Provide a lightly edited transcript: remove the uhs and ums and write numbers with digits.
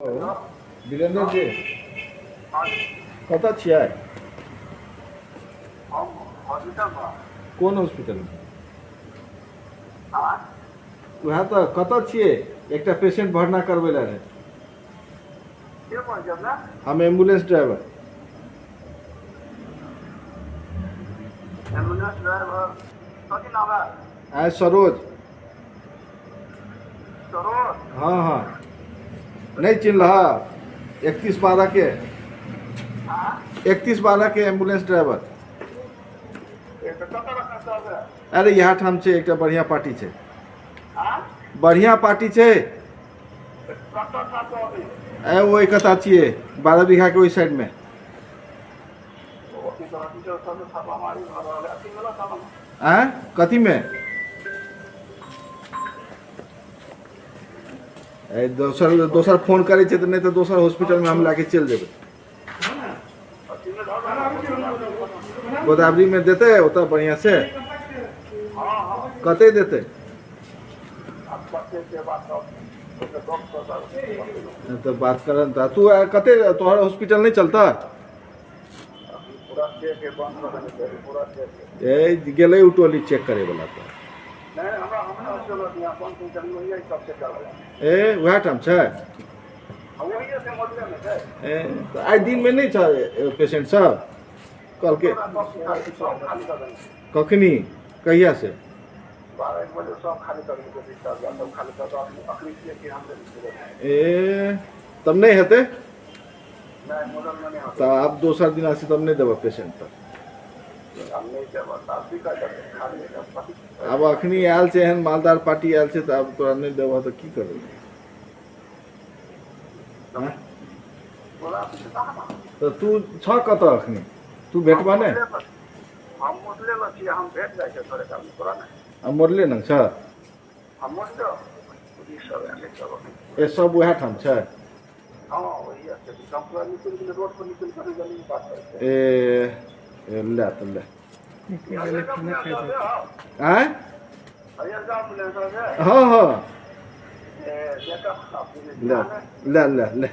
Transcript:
वीरेंद्र जी कतऽ छियै? कोन हॉस्पिटल में? वह तो कतऽ छियै? एकटा पेशेंट भरना करबै लए रहे। हम एम्बुलेंस ड्राइवर। कथी नाम है? सरोज। सरोज? हाँ हाँ, नहीं चिन्ह रहा? 3112 के 3112 के एम्बुलेंस ड्राइवर। अरे यहाँ ठाम छै, एकटा बढ़िया पार्टी छै। बढ़िया पार्टी छै। वही कथा छियै, 12 बीघा के ओई साइड में। कथी में? दोसर फोन करे छै, नहीं तो दोसर हॉस्पिटल में हम लाके चल जेबै। गोदावरी में देते उतना बढ़िया से? कते देते? तो बात करन था तू कते तोहर हॉस्पिटल नहीं चलता? गेले टोली चेक करे वाला तो वह ठाम छै। तो आज दिन में नहीं था पेशेंट सब? कल के कखनी कहिया से? तब नहीं हेते? तो आप दोसर दिन आसी तब नहीं देव पेशेंट तक? अब अखनी आयल छै, एहन मालदार पार्टी आयल छै, तो अब तोरा नहीं देव तो की करबे? तो तू छ कत अखनी? तू भेटबा ने? मोरले न छ? ए सब वह ठाम छै? ले तो ले। हाँ हाँ, ले ले ले ले।